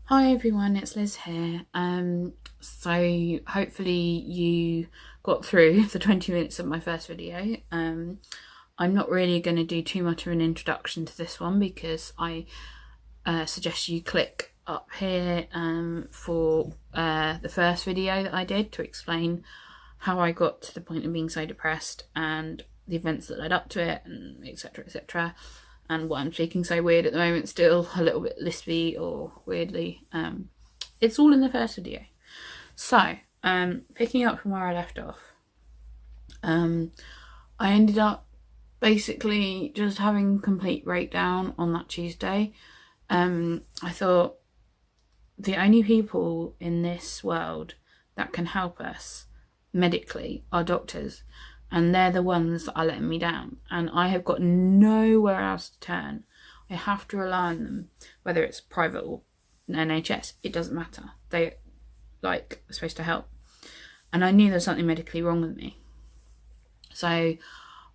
Hi everyone, it's Liz here. So hopefully you got through the 20 minutes of my first video. I'm not really going to do too much of an introduction to this one because I suggest you click up here for the first video that I did to explain how I got to the point of being so depressed and the events that led up to it, and etc, etc, and why I'm speaking so weird at the moment, still a little bit lispy or weirdly. It's all in the first video. So, picking up from where I left off, I ended up basically just having complete breakdown on that Tuesday. I thought the only people in this world that can help us medically are doctors, and they're the ones that are letting me down, and I have got nowhere else to turn. I have to rely on them, whether it's private or NHS, it doesn't matter. They are supposed to help, and I knew there was something medically wrong with me. So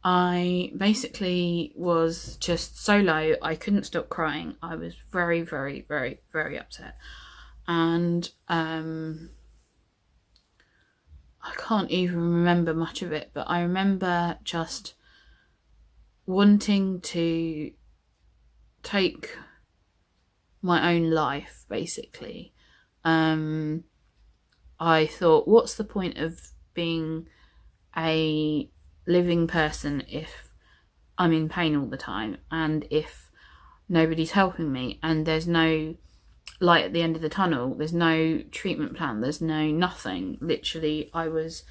I basically was just so low, I couldn't stop crying. I was very, very, very, very upset, and I can't even remember much of it, but I remember just wanting to take my own life, basically. I thought, what's the point of being a living person if I'm in pain all the time, and if nobody's helping me, and there's no light at the end of the tunnel, there's no treatment plan, there's no nothing. Literally, I was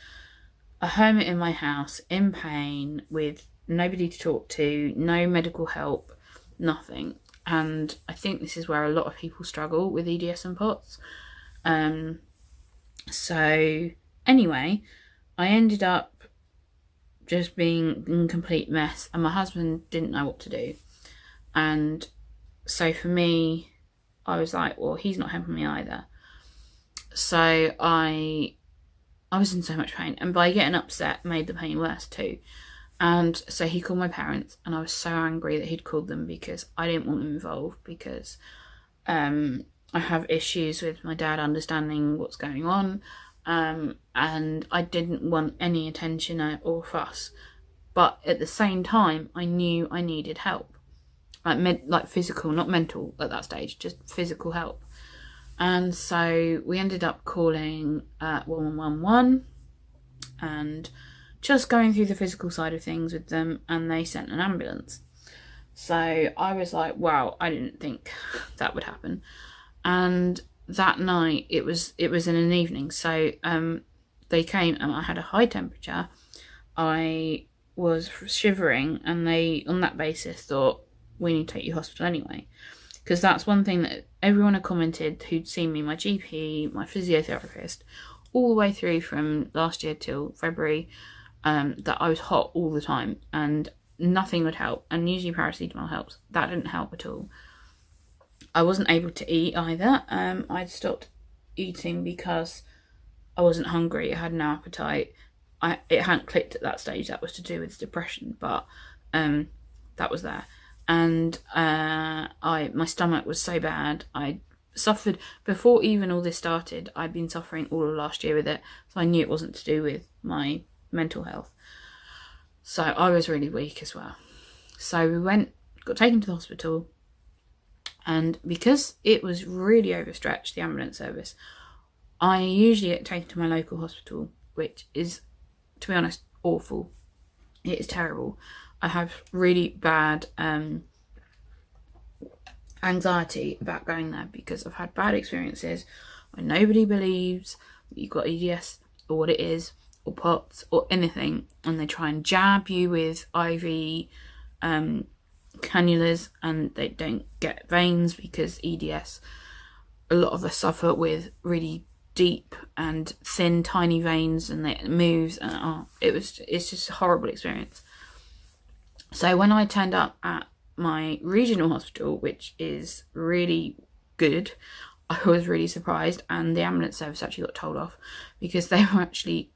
a hermit in my house, in pain, with nobody to talk to, no medical help, nothing. And I think this is where a lot of people struggle with EDS and POTS. So anyway, I ended up just being in complete mess, and my husband didn't know what to do. And so for me, I was like, well, he's not helping me either. So I was in so much pain, and by getting upset made the pain worse too. And so he called my parents, and I was so angry that he'd called them because I didn't want them involved, because I have issues with my dad understanding what's going on, and I didn't want any attention or fuss. But at the same time, I knew I needed help. Like physical, not mental at that stage, just physical help. And so we ended up calling 111 and just going through the physical side of things with them, and they sent an ambulance. So I was like, wow, I didn't think that would happen. And that night, it was in an evening, so they came, and I had a high temperature. I was shivering, and they, on that basis, thought, we need to take you to hospital anyway. Because that's one thing that everyone had commented who'd seen me, my GP, my physiotherapist, all the way through from last year till February, that I was hot all the time and nothing would help. And usually paracetamol helps. That didn't help at all. I wasn't able to eat either. I'd stopped eating because I wasn't hungry. I had no appetite. It hadn't clicked at that stage. That was to do with depression, but that was there. And my stomach was so bad. I suffered before even all this started. I'd been suffering all of last year with it, so I knew it wasn't to do with my mental health. So I was really weak as well. So we got taken to the hospital, and because it was really overstretched, the ambulance service, I usually get taken to my local hospital, which is, to be honest, awful. It is terrible. I have really bad anxiety about going there because I've had bad experiences where nobody believes that you've got EDS or what it is, or POTS or anything, and they try and jab you with IV cannulas, and they don't get veins because EDS, a lot of us suffer with really deep and thin, tiny veins, and it moves, and it's just a horrible experience. So when I turned up at my regional hospital, which is really good, I was really surprised, and the ambulance service actually got told off because they were actually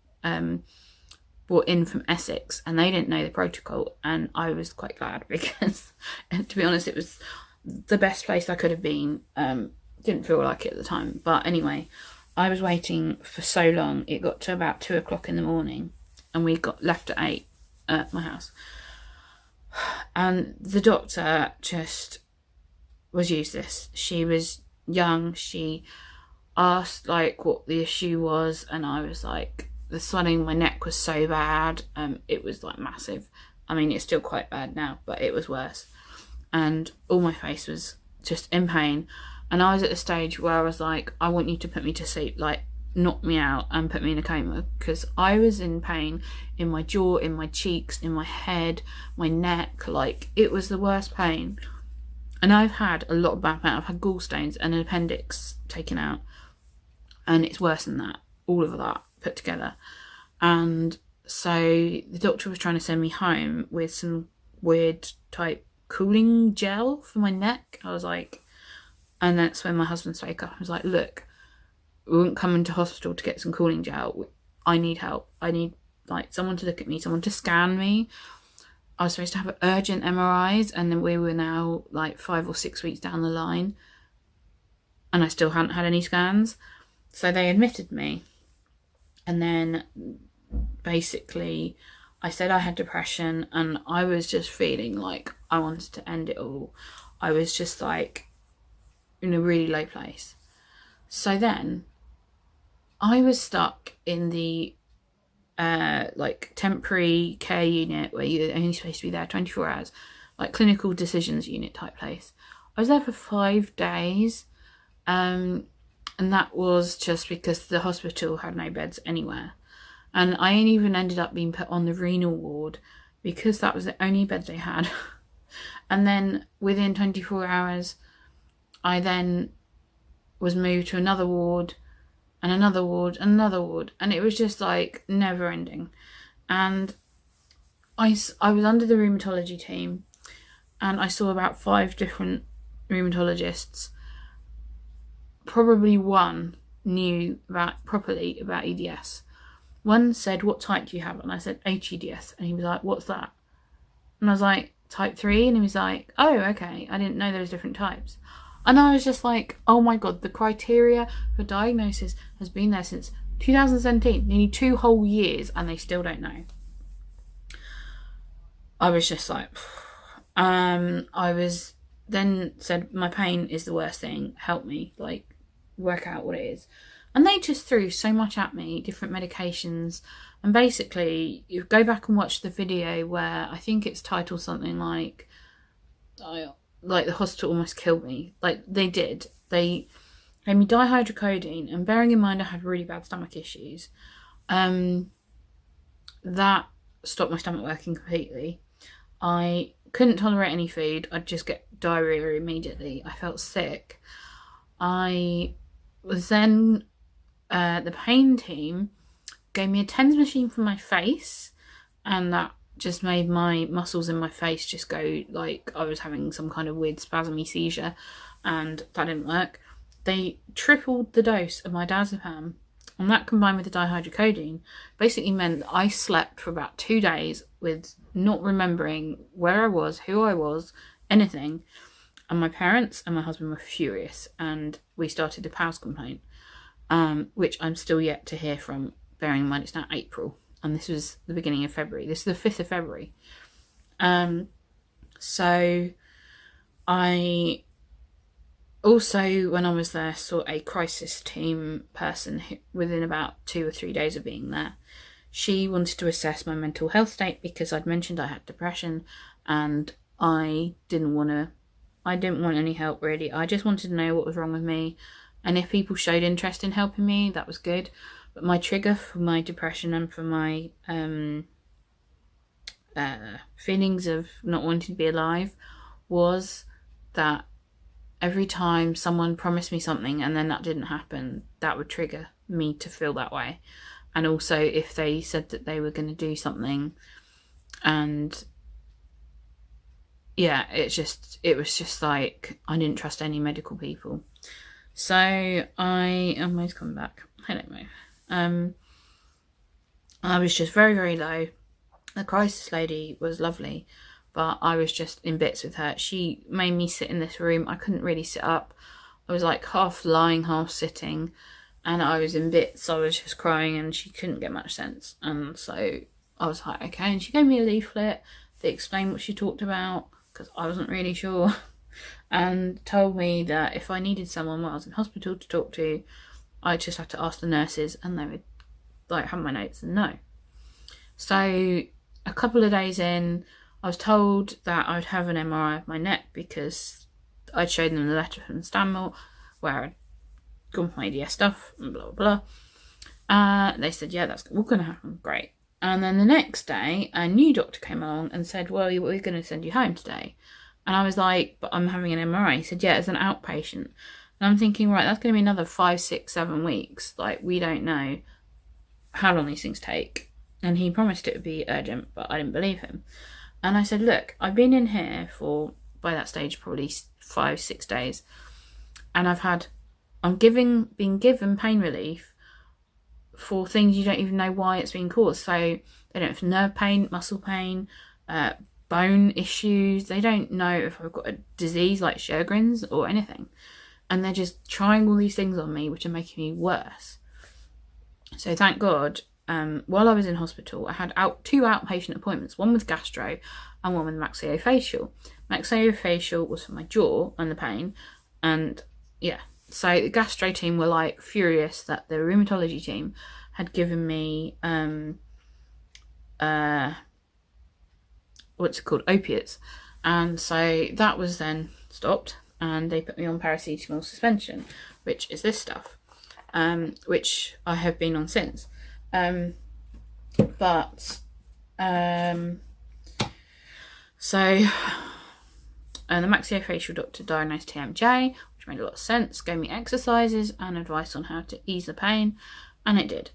brought in from Essex, and they didn't know the protocol, and I was quite glad because, to be honest, it was the best place I could have been Didn't feel like it at the time. But anyway, I was waiting for so long. It got to about 2 o'clock in the morning and we got left at 8 at my house. And the doctor just was useless. She was young. She asked like what the issue was, and I was like, the swelling in my neck was so bad. It was like massive. I mean, it's still quite bad now, but it was worse. And all my face was just in pain. And I was at the stage where I was like, I want you to put me to sleep, like knock me out and put me in a coma, because I was in pain in my jaw, in my cheeks, in my head, my neck. Like, it was the worst pain. And I've had a lot of bad pain. I've had gallstones and an appendix taken out, and it's worse than that, all of that put together. And so the doctor was trying to send me home with some weird type cooling gel for my neck. I was like, and that's when my husband spoke up. I was like, look, we wouldn't come into hospital to get some cooling gel. I need help. I need like someone to look at me, someone to scan me. I was supposed to have urgent MRIs, and then we were now like 5 or 6 weeks down the line and I still hadn't had any scans. So they admitted me, and then basically I said I had depression, and I was just feeling like I wanted to end it all. I was just like in a really low place. So then I was stuck in the like temporary care unit where you're only supposed to be there 24 hours, like clinical decisions unit type place. I was there for 5 days, and that was just because the hospital had no beds anywhere. And I even ended up being put on the renal ward because that was the only bed they had. And then within 24 hours, I then was moved to another ward and another ward and another ward. And it was just like never ending. And I was under the rheumatology team, and I saw about 5 different rheumatologists. Probably one knew properly about EDS. One said, what type do you have? And I said, HEDS. And he was like, what's that? And I was like, type 3. And he was like, oh, okay. I didn't know there was different types. And I was just like, oh my God, the criteria for diagnosis has been there since 2017, nearly 2 whole years, and they still don't know. I was just like, I was then said, my pain is the worst thing. Help me, like, work out what it is. And they just threw so much at me, different medications. And basically, you go back and watch the video where I think it's titled something like the hospital almost killed me. Like, they did. They gave me dihydrocodone, and bearing in mind I had really bad stomach issues, that stopped my stomach working completely. I couldn't tolerate any food. I'd just get diarrhea immediately. I felt sick. I was then, the pain team gave me a TENS machine for my face, and that just made my muscles in my face just go like I was having some kind of weird spasmy seizure, and that didn't work. They tripled the dose of my diazepam, and that combined with the dihydrocodone basically meant that I slept for about 2 days with not remembering where I was, who I was, anything. And my parents and my husband were furious, and we started a POWS complaint, which I'm still yet to hear from, bearing in mind it's now April, and this was the beginning of February. This is the 5th of February. So I also, when I was there, saw a crisis team person who, within about 2 or 3 days of being there. She wanted to assess my mental health state because I'd mentioned I had depression, and I didn't want any help really. I just wanted to know what was wrong with me, and if people showed interest in helping me, that was good. But my trigger for my depression and for my feelings of not wanting to be alive was that every time someone promised me something and then that didn't happen, that would trigger me to feel that way. And also if they said that they were going to do something, and yeah, it was just like I didn't trust any medical people. So I almost come back. I don't know. I was just very, very low. The crisis lady was lovely, but I was just in bits with her. She made me sit in this room. I couldn't really sit up. I was like half lying, half sitting, and I was in bits. I was just crying, and she couldn't get much sense. And so I was like, okay. And she gave me a leaflet that explained what she talked about, because I wasn't really sure, and told me that if I needed someone while I was in hospital to talk to, I just had to ask the nurses, and they would like have my notes and know. So a couple of days in, I was told that I would have an MRI of my neck because I'd showed them the letter from Stanmore where I'd gone for my EDS stuff and blah blah blah. They said, yeah, that's all going to happen. Great. And then the next day, a new doctor came along and said, well, we're going to send you home today. And I was like, but I'm having an MRI. He said, yeah, as an outpatient. And I'm thinking, right, that's going to be another 5, 6, 7 weeks. Like, we don't know how long these things take. And he promised it would be urgent, but I didn't believe him. And I said, look, I've been in here for, by that stage, probably 5, 6 days. And I'm being given pain relief for things you don't even know why it's being caused. So they don't have nerve pain, muscle pain, bone issues. They don't know if I've got a disease like Sjogren's or anything. And they're just trying all these things on me, which are making me worse. So thank God, while I was in hospital, I had 2 outpatient appointments, one with gastro and one with maxillofacial. Maxillofacial was for my jaw and the pain. And yeah, so the gastro team were like furious that the rheumatology team had given me, opiates. And so that was then stopped, and they put me on paracetamol suspension, which is this stuff, which I have been on since. So the maxillofacial doctor diagnosed TMJ, which made a lot of sense, gave me exercises and advice on how to ease the pain, and it did.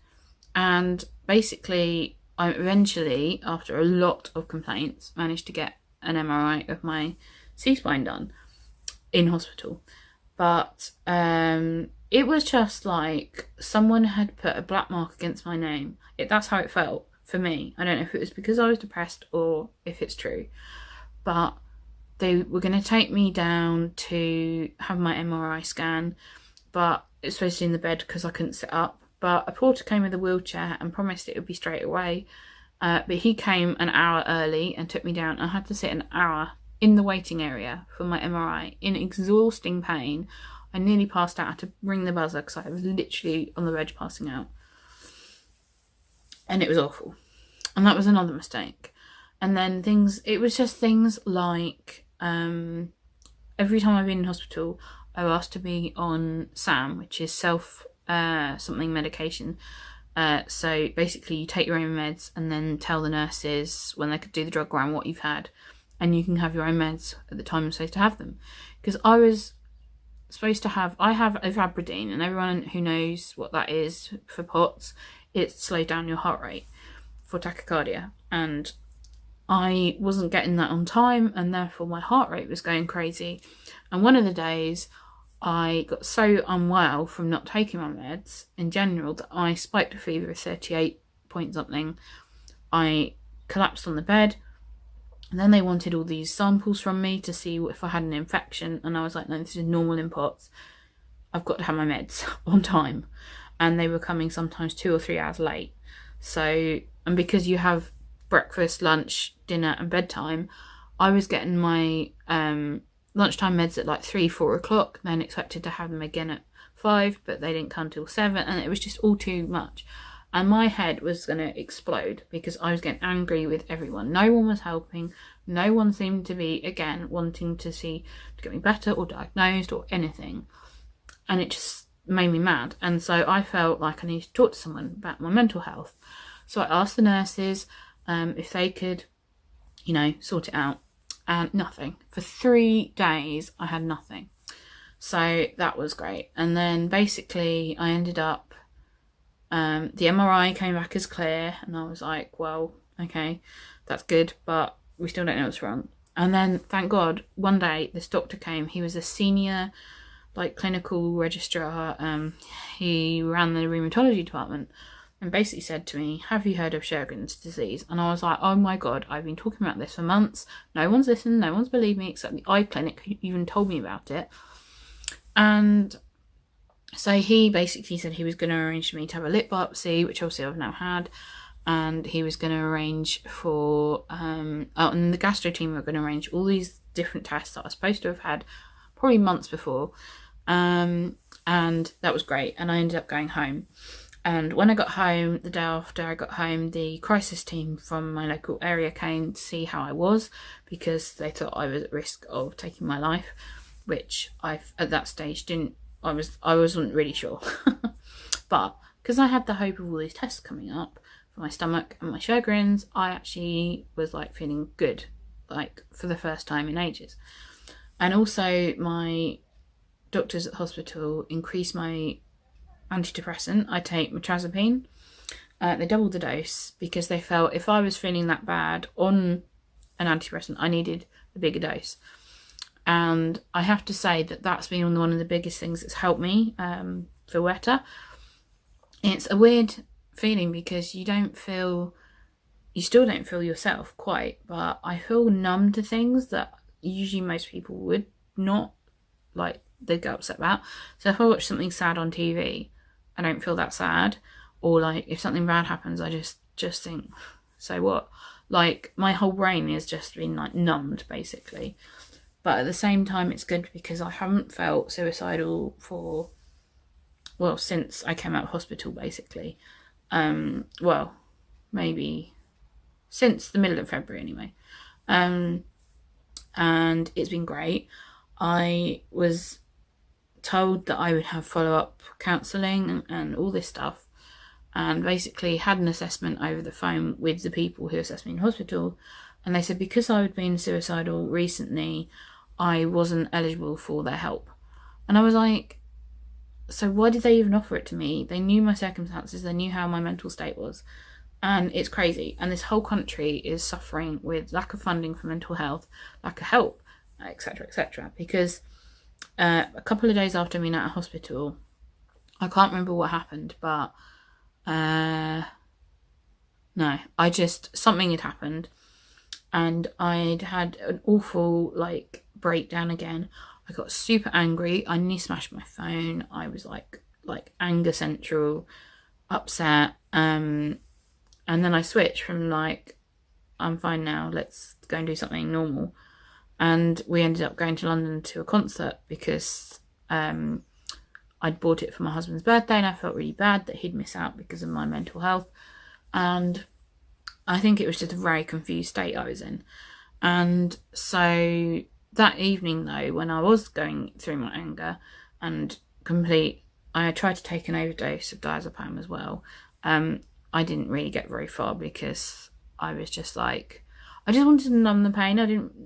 And basically, I eventually, after a lot of complaints, managed to get an MRI of my C-spine done in hospital. But it was just like someone had put a black mark against my name. That's how it felt for me. I don't know if it was because I was depressed or if it's true. But they were going to take me down to have my MRI scan. But it's supposed to be in the bed because I couldn't sit up. But a porter came with a wheelchair and promised it would be straight away. But he came an hour early and took me down. I had to sit an hour in the waiting area for my MRI in exhausting pain. I nearly passed out. I had to ring the buzzer because I was literally on the verge of passing out. And it was awful. And that was another mistake. And then it was just things like, every time I've been in hospital, I was asked to be on SAM, which is something medication. So basically you take your own meds and then tell the nurses when they could do the drug round what you've had, and you can have your own meds at the time you're supposed to have them. Because I was supposed to have, I have Avabradine, and everyone who knows what that is for POTS, it slows down your heart rate for tachycardia, and I wasn't getting that on time, and therefore my heart rate was going crazy. And one of the days I got so unwell from not taking my meds in general that I spiked a fever of 38 point something. I collapsed on the bed, and then they wanted all these samples from me to see if I had an infection, and I was like, no, this is normal in POTS. I've got to have my meds on time. And they were coming sometimes 2 or 3 hours late. So, and because you have breakfast, lunch, dinner and bedtime, I was getting my lunchtime meds at like 3, 4 o'clock, then expected to have them again at 5, but they didn't come till 7, and it was just all too much. And my head was going to explode because I was getting angry with everyone. No one was helping. No one seemed to be, again, wanting to get me better or diagnosed or anything. And it just made me mad. And so I felt like I needed to talk to someone about my mental health. So I asked the nurses if they could, sort it out. And nothing. For 3 days, I had nothing. So that was great. And then basically I ended up, the MRI came back as clear, and I was like, well, okay, that's good, but we still don't know what's wrong. And then, thank God, one day this doctor came. He was a senior, clinical registrar. He ran the rheumatology department, and basically said to me, have you heard of Sjogren's disease? And I was like, oh my God, I've been talking about this for months. No one's listened, no one's believed me except the eye clinic who even told me about it. And so he basically said he was going to arrange for me to have a lip biopsy, which obviously I've now had. And he was going to arrange for, and the gastro team were going to arrange all these different tests that I was supposed to have had probably months before. And that was great. And I ended up going home. And when I got home, the day after I got home, the crisis team from my local area came to see how I was, because they thought I was at risk of taking my life, which I, at that stage, I wasn't really sure. But because I had the hope of all these tests coming up for my stomach and my Sjogren's, I actually was like feeling good, like for the first time in ages. And also my doctors at the hospital increased my antidepressant. I take metrazapine. They doubled the dose because they felt if I was feeling that bad on an antidepressant, I needed a bigger dose. And I have to say that that's been one of the biggest things that's helped me feel better. It's a weird feeling because you still don't feel yourself quite, but I feel numb to things that usually most people would not, like, they'd get upset about. So if I watch something sad on TV, I don't feel that sad. Or like if something bad happens, I just think, so what? Like my whole brain has just been like numbed basically. But at the same time, it's good because I haven't felt suicidal since I came out of hospital basically. Maybe since the middle of February anyway. And it's been great. I was told that I would have follow-up counselling and all this stuff, and basically had an assessment over the phone with the people who assessed me in hospital, and they said because I had been suicidal recently, I wasn't eligible for their help. And I was like, so why did they even offer it to me? They knew my circumstances, they knew how my mental state was, and it's crazy. And this whole country is suffering with lack of funding for mental health, lack of help, etc, etc. Because a couple of days after being out of hospital, I can't remember what happened, but something had happened, and I'd had an awful like breakdown again. I got super angry. I nearly smashed my phone. I was like anger central, upset. And then I switched from like, I'm fine now, let's go and do something normal. And we ended up going to London to a concert because I'd bought it for my husband's birthday, and I felt really bad that he'd miss out because of my mental health. And I think it was just a very confused state I was in. And so that evening though, when I was going through my anger and I tried to take an overdose of diazepam as well. I didn't really get very far because I was just like, I just wanted to numb the pain.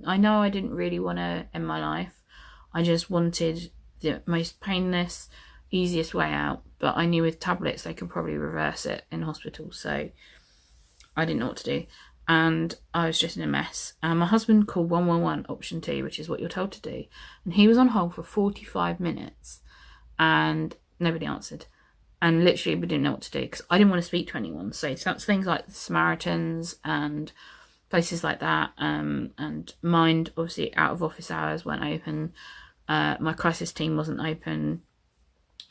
I know I didn't really want to end my life. I just wanted the most painless, easiest way out. But I knew with tablets they could probably reverse it in hospital. So I didn't know what to do. And I was just in a mess. And my husband called 111 option 2, which is what you're told to do. And he was on hold for 45 minutes and nobody answered. And literally we didn't know what to do because I didn't want to speak to anyone. So that's things like the Samaritans and places like that, and Mind, obviously out of office hours, weren't open. My crisis team wasn't open,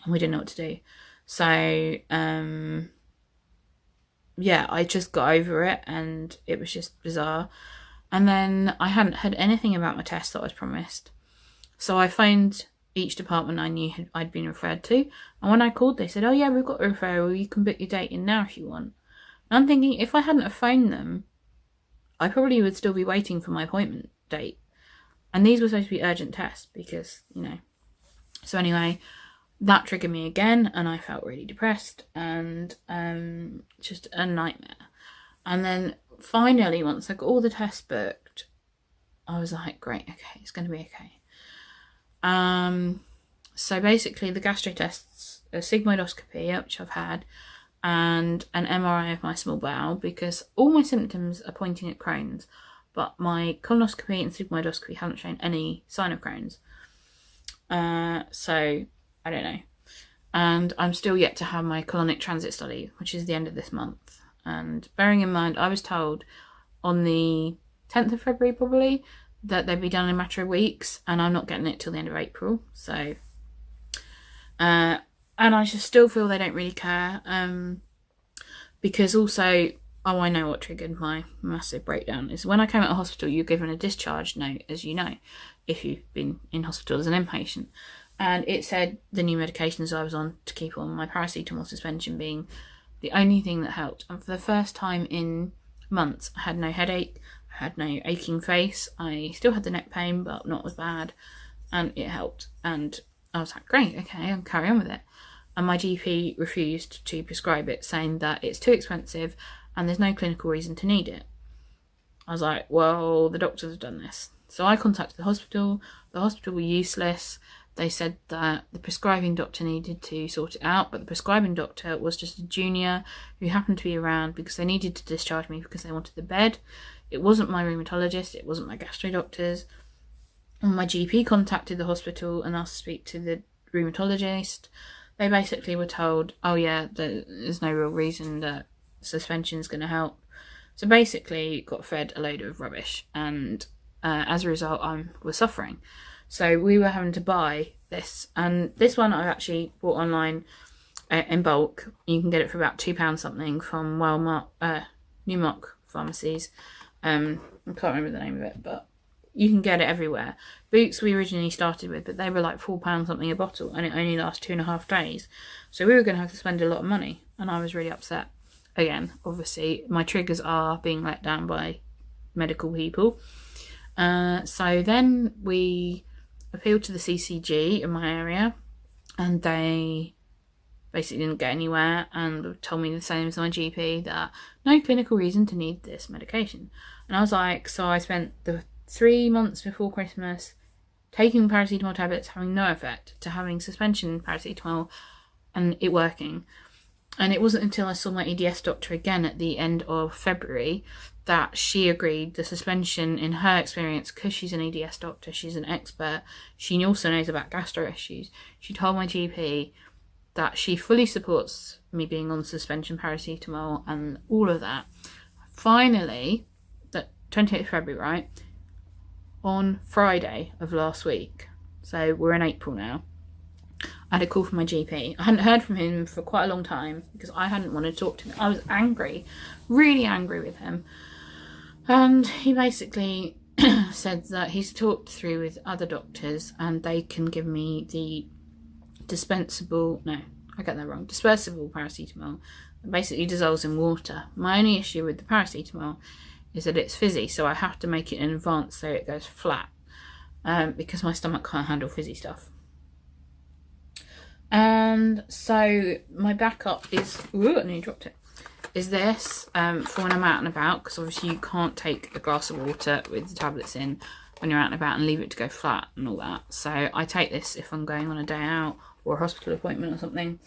and we didn't know what to do. So I just got over it, and it was just bizarre. And then I hadn't heard anything about my test that I was promised, so I phoned each department I knew I'd been referred to, and when I called they said, oh yeah, we've got a referral, you can book your date in now if you want. And I'm thinking, if I hadn't have phoned them, I probably would still be waiting for my appointment date. And these were supposed to be urgent tests because, So anyway, that triggered me again, and I felt really depressed and just a nightmare. And then finally, once I got all the tests booked, I was like, great, okay, it's going to be okay. So basically the gastro tests, a sigmoidoscopy, which I've had, and an MRI of my small bowel, because all my symptoms are pointing at Crohn's, but my colonoscopy and sigmoidoscopy haven't shown any sign of Crohn's. So I don't know. And I'm still yet to have my colonic transit study, which is the end of this month. And bearing in mind, I was told on the 10th of February probably that they'd be done in a matter of weeks, and I'm not getting it till the end of April. So And I just still feel they don't really care. Because also, I know what triggered my massive breakdown is when I came out of hospital, you're given a discharge note, as you know, if you've been in hospital as an inpatient. And it said the new medications I was on to keep on my paracetamol suspension being the only thing that helped. And for the first time in months, I had no headache, I had no aching face, I still had the neck pain, but not as bad, and it helped. And I was like, great, okay, I'll carry on with it. And my GP refused to prescribe it, saying that it's too expensive and there's no clinical reason to need it. I was like, well, the doctors have done this. So I contacted the hospital were useless. They said that the prescribing doctor needed to sort it out, but the prescribing doctor was just a junior who happened to be around because they needed to discharge me because they wanted the bed. It wasn't my rheumatologist, it wasn't my gastro doctors. And my GP contacted the hospital and asked to speak to the rheumatologist. They basically were told, oh yeah, there's no real reason that suspension's going to help. So basically got fed a load of rubbish, and as a result I was suffering. So we were having to buy this, and this one I've actually bought online in bulk. You can get it for about £2 something from Newmark pharmacies. I can't remember the name of it, but you can get it everywhere. Boots we originally started with, but they were like £4 something a bottle, and it only lasts 2.5 days. So we were going to have to spend a lot of money, and I was really upset. Again, obviously, my triggers are being let down by medical people. So then we appealed to the CCG in my area, and they basically didn't get anywhere and told me the same as my GP, that no clinical reason to need this medication. And I was like, so I spent the 3 months before Christmas taking paracetamol tablets having no effect, to having suspension paracetamol and it working. And it wasn't until I saw my EDS doctor again at the end of February that she agreed the suspension, in her experience, because she's an EDS doctor, she's an expert, she also knows about gastro issues. She told my GP that she fully supports me being on suspension paracetamol and all of that. Finally, the 28th of February, right? On Friday of last week, so we're in April now, I had a call from my GP. I hadn't heard from him for quite a long time because I hadn't wanted to talk to him. I was angry, really angry with him. And he basically said that he's talked through with other doctors and they can give me the dispersible paracetamol. It basically dissolves in water. My only issue with the paracetamol is that it's fizzy, so I have to make it in advance so it goes flat, because my stomach can't handle fizzy stuff. And so my backup is, I nearly dropped it, is this, for when I'm out and about, because obviously you can't take a glass of water with the tablets in when you're out and about and leave it to go flat and all that. So I take this if I'm going on a day out or a hospital appointment or something.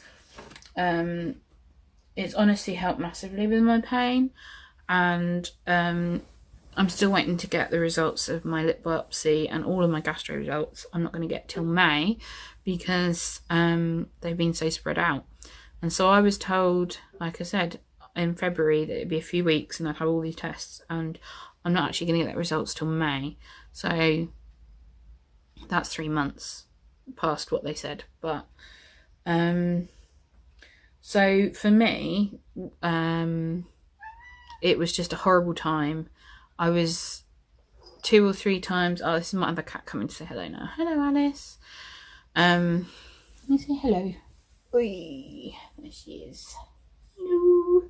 It's honestly helped massively with my pain, and I'm still waiting to get the results of my lip biopsy and all of my gastro results. I'm not going to get till May because they've been so spread out. And so I was told, like I said, in February that it'd be a few weeks and I'd have all these tests, and I'm not actually going to get the results till May. So that's 3 months past what they said. But so for me, it was just a horrible time. I was 2 or 3 times. Oh, this is my other cat coming to say hello now. Hello, Alice. Let me say hello. Oi, there she is. Hello.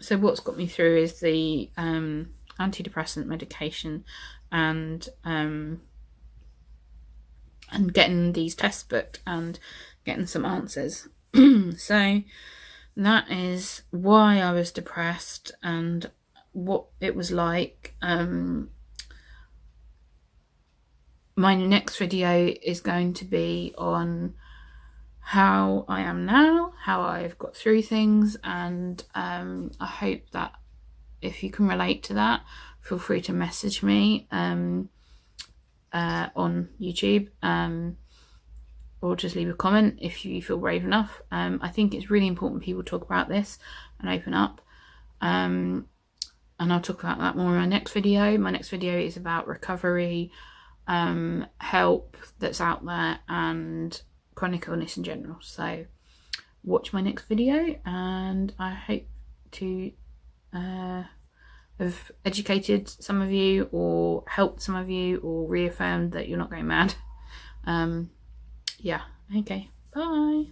So what's got me through is the antidepressant medication and getting these tests booked and getting some answers. So that is why I was depressed and what it was like. My next video is going to be on how I am now, how I've got through things, and I hope that if you can relate to that, feel free to message me on YouTube, or just leave a comment if you feel brave enough. I think it's really important people talk about this and open up, and I'll talk about that more in my next video. My next video is about recovery help that's out there and chronic illness in general. So watch my next video, and I hope to have educated some of you or helped some of you or reaffirmed that you're not going mad. Yeah, okay, bye.